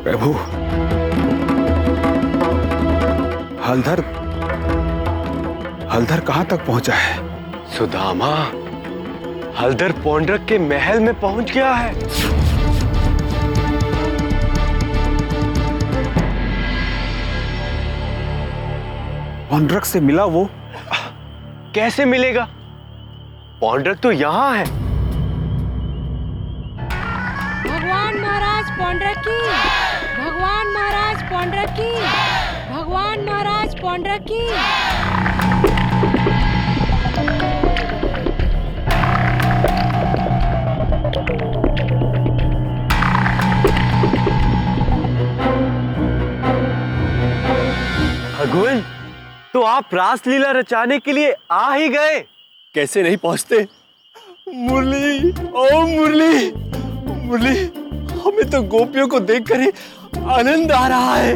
प्रभु, हलधर हलधर कहां तक पहुंचा है? सुदामा, हलधर पौंड्रक के महल में पहुंच गया है। पौंड्रक से मिला वो? कैसे मिलेगा? पौंड्रक तो यहाँ है। भगवान महाराज पौंड्रक की, भगवान महाराज पौंड्रक की, भगवान महाराज पौंड्रक की। भगवान, तो आप रासलीला रचाने के लिए आ ही गए। कैसे नहीं पहुंचते? मुरली, ओ मुरली, मुरली, हमें तो गोपियों को देखकर ही आनंद आ रहा है।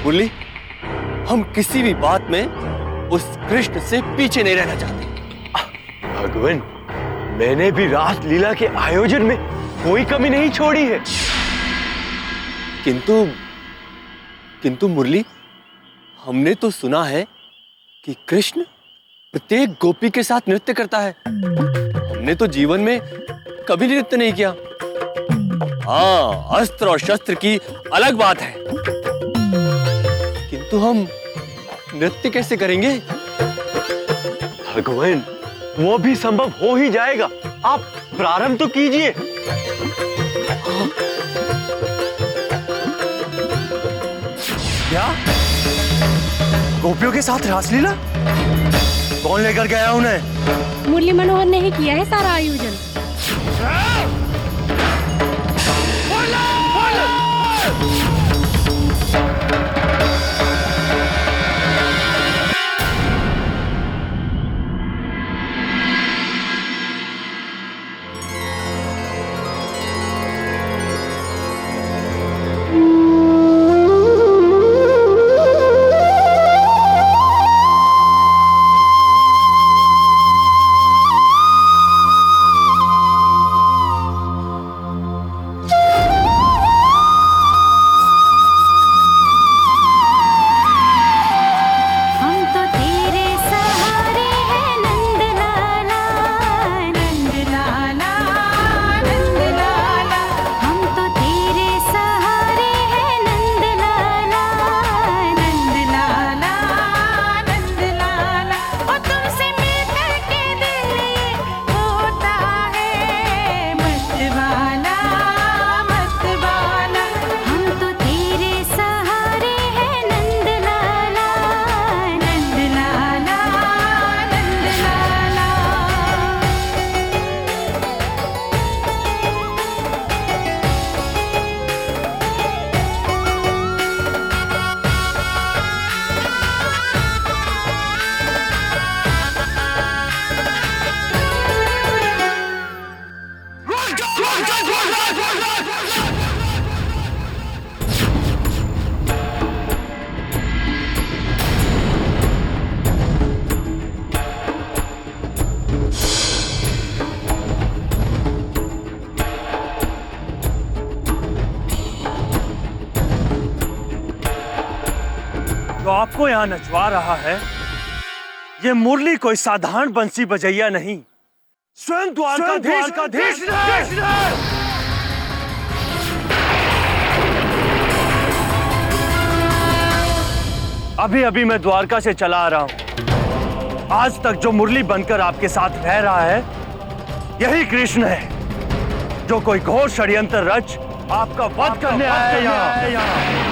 मुरली, हम किसी भी बात में उस कृष्ण से पीछे नहीं रहना चाहते। भगवान, मैंने भी रासलीला के आयोजन में कोई कमी नहीं छोड़ी है। किंतु मुरली, हमने तो सुना है कि कृष्ण प्रत्येक गोपी के साथ नृत्य करता है। हमने तो जीवन में कभी नृत्य नहीं किया। हाँ, अस्त्र और शस्त्र की अलग बात है, किंतु हम नृत्य कैसे करेंगे? भगवान, वो भी संभव हो ही जाएगा। आप प्रारंभ तो कीजिए। क्या? गोपियों के साथ रासलीला? कौन लेकर गया उन्हें? मुरली मनोहर ने ही किया है सारा आयोजन। जो आपको यहाँ नचवा रहा है, ये मुरली कोई साधारण बंसी बजैया नहीं, स्वयं द्वारकाधीश है। अभी अभी मैं द्वारका से चला आ रहा हूं। आज तक जो मुरली बनकर आपके साथ रह रहा है, यही कृष्ण है, जो कोई घोर षड्यंत्र रच आपका वध करने आया है यहाँ।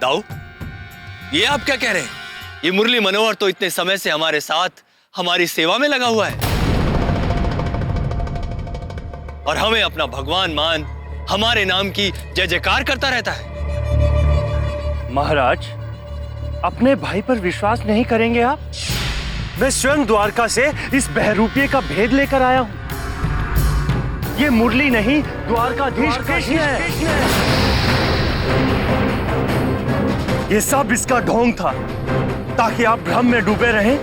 दाऊ, ये आप क्या कह रहे हैं? ये मुरली मनोहर तो इतने समय से हमारे साथ हमारी सेवा में लगा हुआ है और हमें अपना भगवान मान हमारे नाम की जय जयकार करता रहता है। महाराज, अपने भाई पर विश्वास नहीं करेंगे आप? मैं स्वयं द्वारका से इस बहरूपिये का भेद लेकर आया हूं। ये मुरली नहीं, द्वारकाधीश कृष्ण है। ये सब इसका ढोंग था ताकि आप भ्रम में डूबे रहें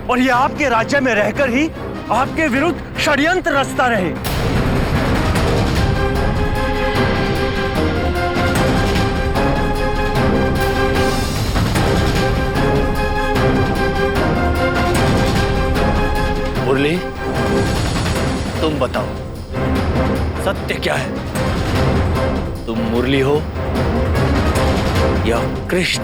और ये आपके राज्य में रहकर ही आपके विरुद्ध षड्यंत्र रचता रहे। मुरली, तुम बताओ सत्य क्या है? तुम मुरली हो या कृष्ण?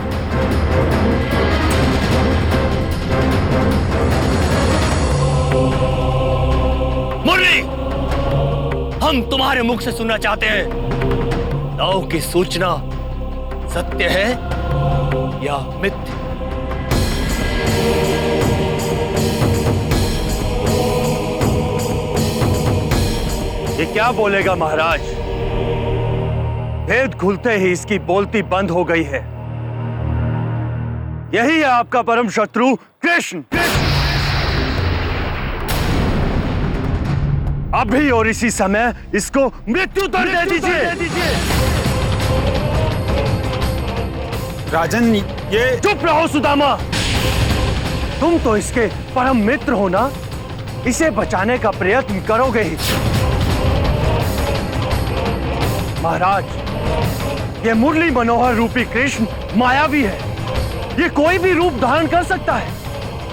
मुरली, हम तुम्हारे मुख से सुनना चाहते हैं, दाऊ की सूचना सत्य है या मिथ्या? ये क्या बोलेगा महाराज? भेद खुलते ही इसकी बोलती बंद हो गई है। यही है आपका परम शत्रु कृष्ण। अभी और इसी समय इसको मृत्यु दंड दे दीजिए। राजन, ये चुप रहो सुदामा। तुम तो इसके परम मित्र हो ना, इसे बचाने का प्रयत्न करोगे ही। महाराज, ये मुरली मनोहर रूपी कृष्ण मायावी है। ये कोई भी रूप धारण कर सकता है,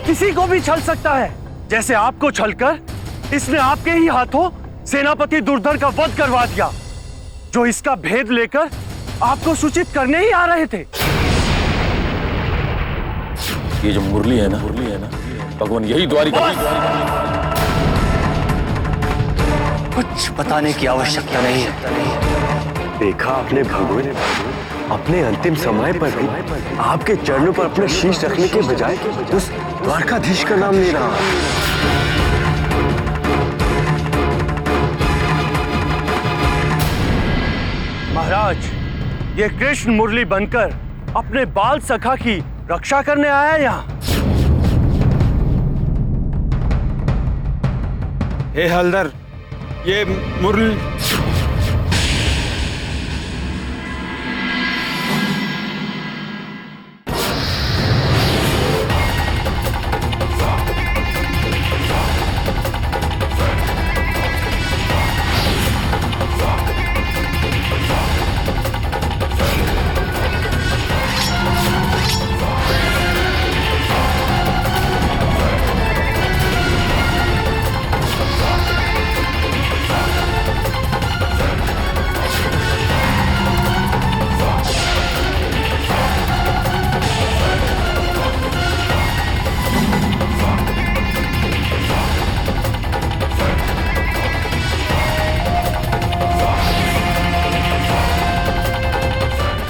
किसी को भी छल सकता है। जैसे आपको छलकर इसने आपके ही हाथों सेनापति दुर्धर का वध करवा दिया, जो इसका भेद लेकर आपको सूचित करने ही आ रहे थे। ये जो मुरली है ना भगवान, यही द्वारिका। कुछ बताने की आवश्यकता नहीं है। देखा आपने भगवान, अपने अंतिम समय पर भी आपके चरणों पर अपना शीश रखने के बजाय उस द्वारकाधीश का नाम ले रहा। महाराज, ये कृष्ण मुरली बनकर अपने बाल सखा की रक्षा करने आया है यहाँ। हे हलधर, ये मुरली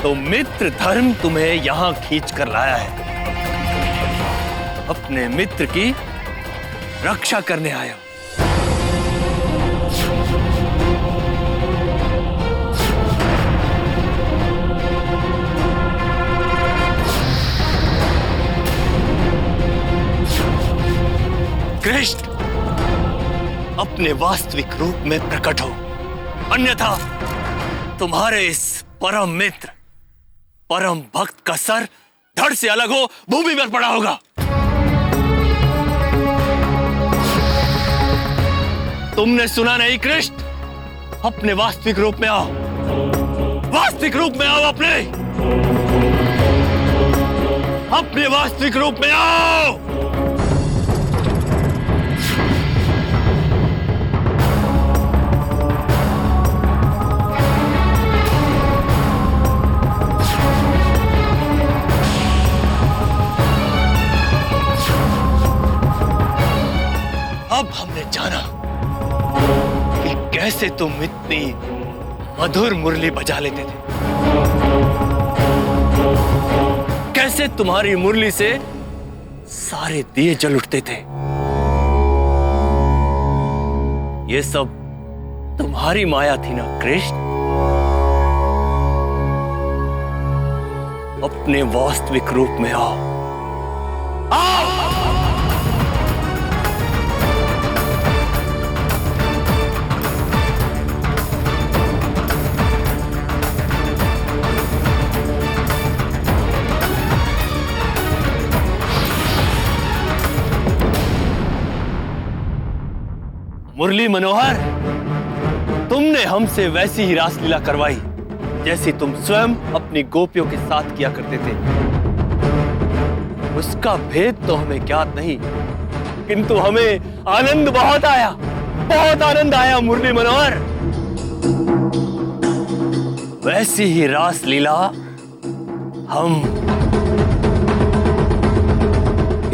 तो मित्र धर्म तुम्हें यहां खींच कर लाया है। अपने मित्र की रक्षा करने आया हो। कृष्ण, अपने वास्तविक रूप में प्रकट हो, अन्यथा तुम्हारे इस परम मित्र, परम भक्त का सर धड़ से अलग हो भूमि पर पड़ा होगा। तुमने सुना नहीं कृष्ण? अपने वास्तविक रूप में आओ, वास्तविक रूप में आओ, अपने वास्तविक रूप में आओ। अब हमने जाना कि कैसे तुम इतनी मधुर मुरली बजा लेते थे। जैसे तुम्हारी मुरली से सारे दिए जल उठते थे। ये सब तुम्हारी माया थी ना कृष्ण? अपने वास्तविक रूप में आओ, आओ! मुरली मनोहर, तुमने हमसे वैसी ही रासलीला करवाई जैसी तुम स्वयं अपनी गोपियों के साथ किया करते थे। उसका भेद तो हमें ज्ञात नहीं, किंतु हमें आनंद बहुत आया, बहुत आनंद आया मुरली मनोहर। वैसी ही रासलीला हम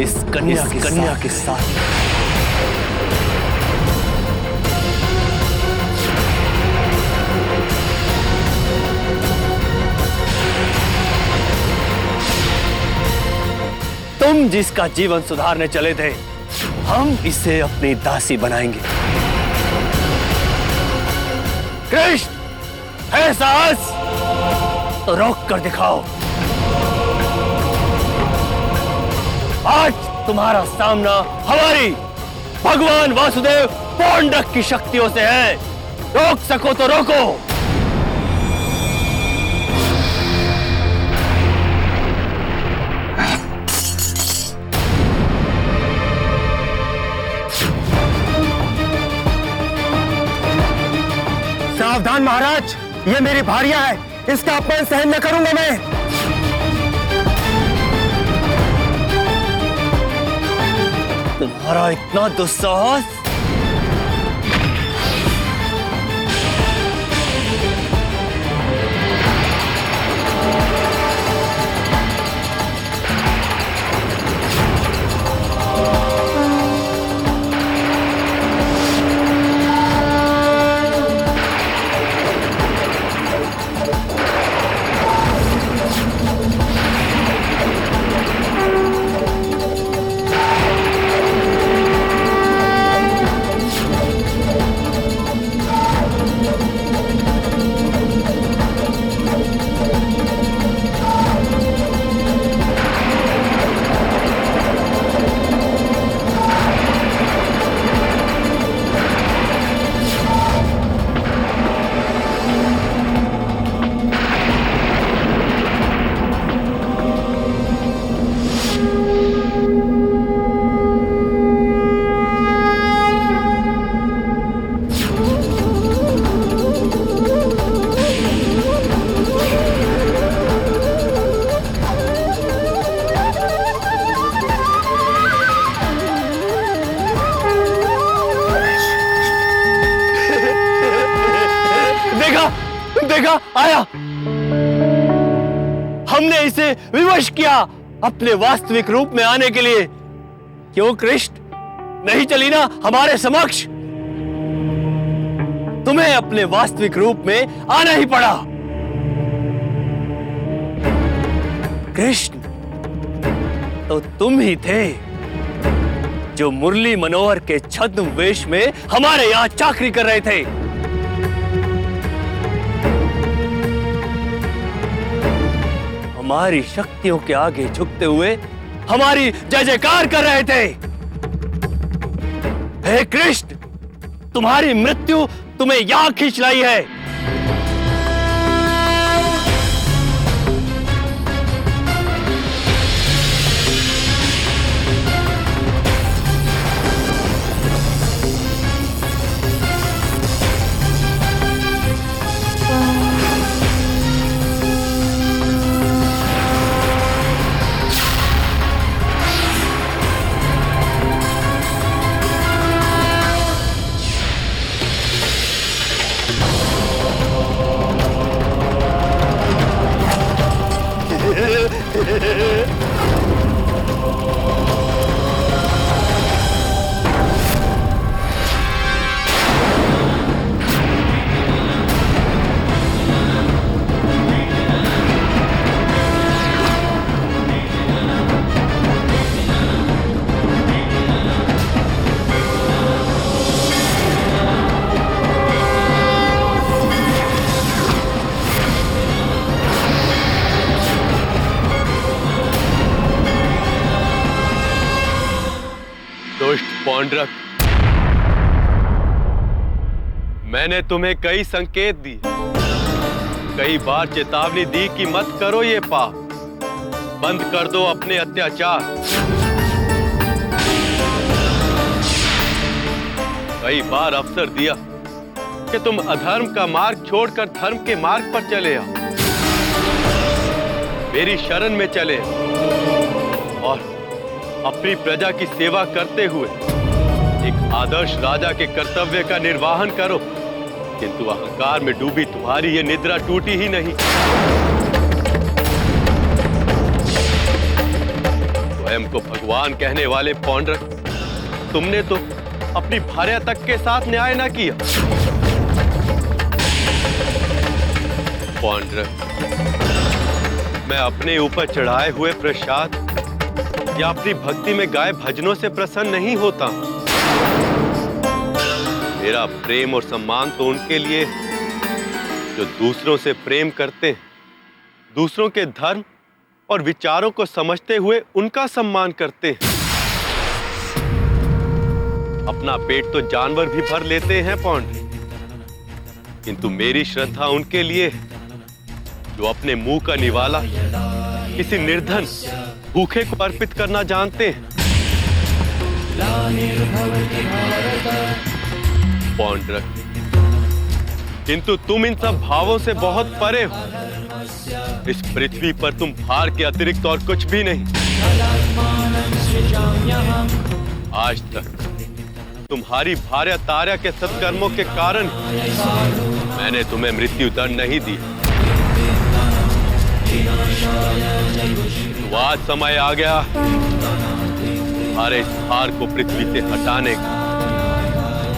इस कन्या के साथ तुम जिसका जीवन सुधारने चले थे, हम इसे अपनी दासी बनाएंगे। कृष्ण, है साहस तो रोक कर दिखाओ। आज तुम्हारा सामना हमारी भगवान वासुदेव पौंड्रक की शक्तियों से है। रोक सको तो रोको। सावधान महाराज, ये मेरी भार्या है, इसका अपमान सहन न करूंगा मैं। तुम्हारा इतना दुस्साहस? देखा, आया। हमने इसे विवश किया अपने वास्तविक रूप में आने के लिए। क्यों कृष्ण, नहीं चली ना हमारे समक्ष? तुम्हें अपने वास्तविक रूप में आना ही पड़ा। कृष्ण, तो तुम ही थे जो मुरली मनोहर के छद्म वेश में हमारे यहां चाकरी कर रहे थे। हमारी शक्तियों के आगे झुकते हुए हमारी जय जयकार कर रहे थे। हे कृष्ण, तुम्हारी मृत्यु तुम्हें यहां खींच लाई है। पौंड्रक, मैंने तुम्हें कई संकेत दिए, कई बार चेतावनी दी कि मत करो ये पाप, बंद कर दो अपने अत्याचार। कई बार अवसर दिया कि तुम अधर्म का मार्ग छोड़कर धर्म के मार्ग पर चले आओ, मेरी शरण में चले और अपनी प्रजा की सेवा करते हुए एक आदर्श राजा के कर्तव्य का निर्वहन करो। किंतु अहंकार में डूबी तुम्हारी ये निद्रा टूटी ही नहीं। स्वयं को भगवान कहने वाले पौंड्रक, तुमने तो अपनी भार्या तक के साथ न्याय ना किया। पौंड्रक, मैं अपने ऊपर चढ़ाए हुए प्रसाद या अपनी भक्ति में गाए भजनों से प्रसन्न नहीं होता। मेरा प्रेम और सम्मान तो उनके लिए जो दूसरों से प्रेम करते हैं, दूसरों के धर्म और विचारों को समझते हुए उनका सम्मान करते हैं। अपना पेट तो जानवर भी भर लेते हैं पौंड्र, किंतु मेरी श्रद्धा उनके लिए जो अपने मुंह का निवाला किसी निर्धन भूखे को अर्पित करना जानते हैं। पौंड्रक, किंतु तुम इन सब भावों से बहुत परे हो। इस पृथ्वी पर तुम भार के अतिरिक्त और कुछ भी नहीं। आज तक तुम्हारी भार्या तार्या के सत्कर्मों के कारण मैंने तुम्हें मृत्यु दंड नहीं दिया। तो आज समय आ गया तुम्हारे इस भार को पृथ्वी से हटाने का।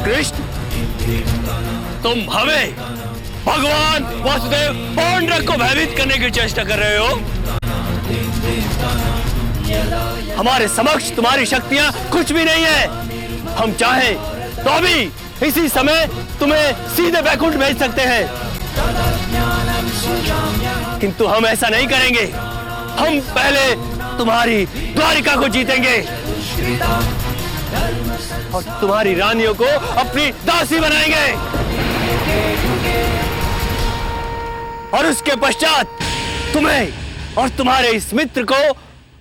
कृष्ण, तुम हमें भगवान वासुदेव पौंड्रक को भयभीत करने की चेष्टा कर रहे हो। हमारे समक्ष तुम्हारी शक्तियां कुछ भी नहीं है। हम चाहें तो अभी इसी समय तुम्हें सीधे बैकुंठ भेज सकते हैं, किंतु हम ऐसा नहीं करेंगे। हम पहले तुम्हारी द्वारिका को जीतेंगे और तुम्हारी रानियों को अपनी दासी बनाएंगे, और उसके पश्चात तुम्हें और तुम्हारे इस मित्र को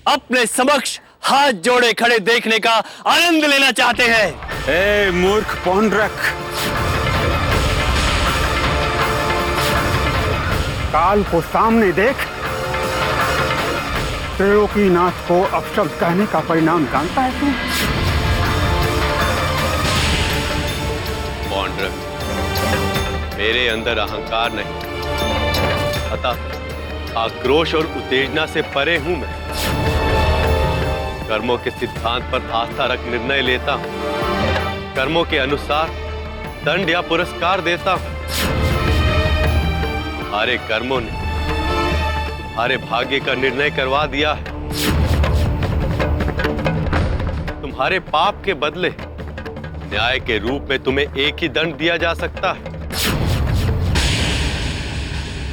अपने समक्ष हाथ जोड़े खड़े देखने का आनंद लेना चाहते हैं। ए मूर्ख पौंड्रक, काल को सामने देख। त्रैलोकीनाथ को अपशब्द कहने का परिणाम जानता है तू? पौंड्रक, मेरे अंदर अहंकार नहीं, अतः आक्रोश और उत्तेजना से परे हूं मैं। कर्मों के सिद्धांत पर आस्था रख निर्णय लेता हूं, कर्मों के अनुसार दंड या पुरस्कार देता हूं। तुम्हारे कर्मों ने तुम्हारे भाग्य का निर्णय करवा दिया है। तुम्हारे पाप के बदले न्याय के रूप में तुम्हें एक ही दंड दिया जा सकता है,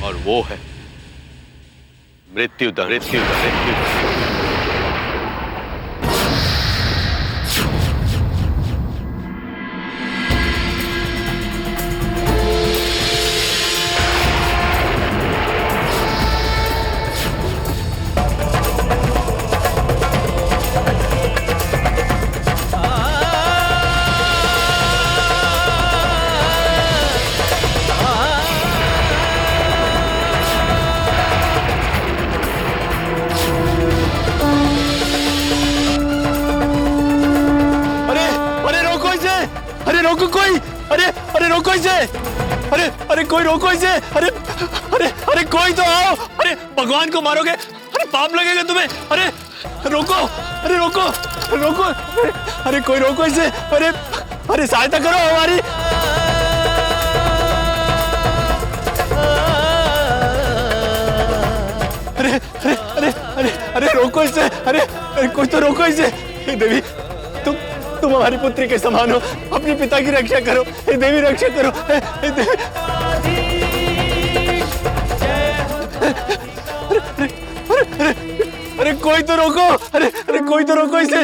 और वो है मृत्यु दंड। मृत्यु दंड। रोको कोई, अरे रोको इसे, अरे कोई रोको इसे, अरे कोई तो आओ, अरे भगवान को मारोगे, अरे पाप लगेगा तुम्हें, अरे रोको, अरे कोई रोको इसे, अरे सहायता करो हमारी। अरे रोको इसे, अरे कोई तो रोको इसे। हे देवी, तुम हमारी पुत्री के समान हो, अपने पिता की रक्षा करो। हे देवी, रक्षा करो। हे देवी। अरे कोई तो रोको, अरे कोई तो रोको इसे।